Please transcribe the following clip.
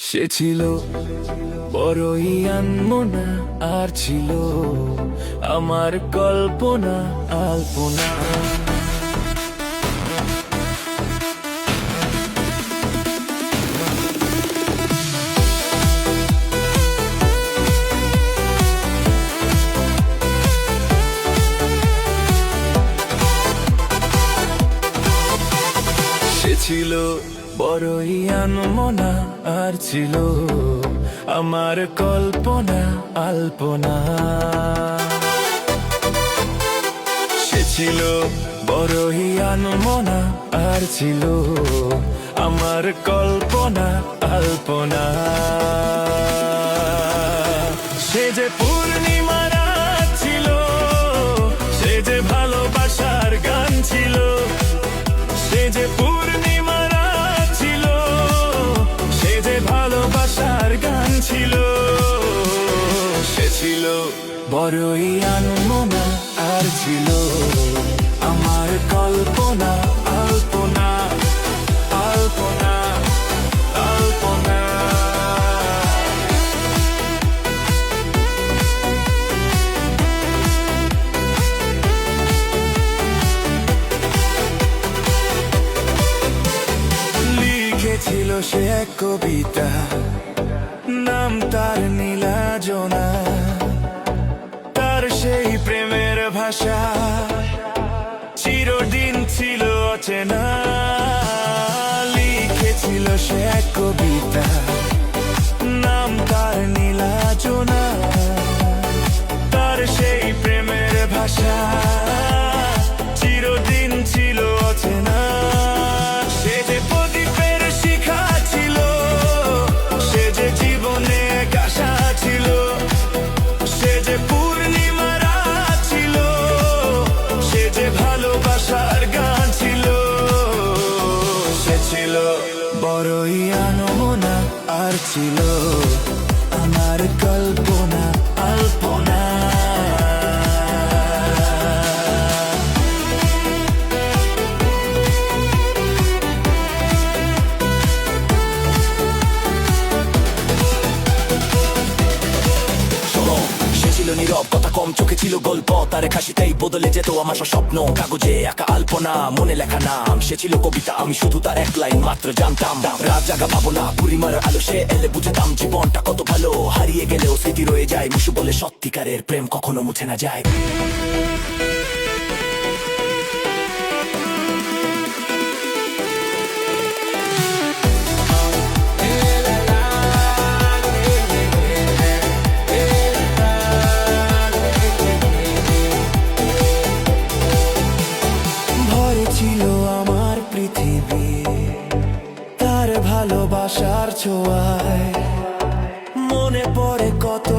সে ছিল বড়ই আনমনা, আর ছিল আমার কল্পনা আলপনা। সে ছিল বড়ই আনমনা, আর ছিল আমার কল্পনা আলপনা। সে ছিল বড়ই আনমনা, আর ছিল আমার কল্পনা আলপনা। সে যে পূর্ণিমা রাত ছিল, সে যে ভালোবাসার গান ছিল। সে যে পূর্ণিমা রাত ছিল, সে যে ভালোবাসার গান ছিল। সে ছিল বড়ই আনমনা, আর ছিল আমার কল্পনা আলপনা আলপনা আলপনা। লিখেছিল সে এক কবিতা, নাম তার নীলাজনা। তার সেই প্রেমের ভাষা চিরদিন ছিল অচেনা। লিখেছিল সে এক কবিতা, নাম তার নীলাজনা। তার সেই প্রেমের ভাষা চিরদিন ছিল অচেনা। সে যে প্রদীপের শিখা ছিল, সে যে জীবনে এক আশা ছিল। সে যে পূর্ণিমা রাত ছিল, সে যে ভালোবাসার গান ছিল। সে ছিল বড়ই আনমনা, আর ছিল আমার কল্পনা আলপনা। নীরব, কথা কম, চোখে ছিল গল্প। তারে হাসিতেই বদলে যেত আমার সব স্বপ্ন। কাগজে আঁকা আলপনা, মনে লেখা নাম। সে ছিল কবিতা, আমি শুধু তার এক লাইন মাত্র জানতাম। রাত জাগা ভাবনা, পূর্ণিমার আলো, সে এলে বুঝতাম জীবনটা কত ভালো। হারিয়ে গেলেও স্মৃতি রয়ে যায়, মুশু বলে সত্যিকারের প্রেম কখনো মুছে না যায়। ছিল আমার পৃথিবী তার ভালোবাসার ছোঁয়ায়। মনে পড়ে কত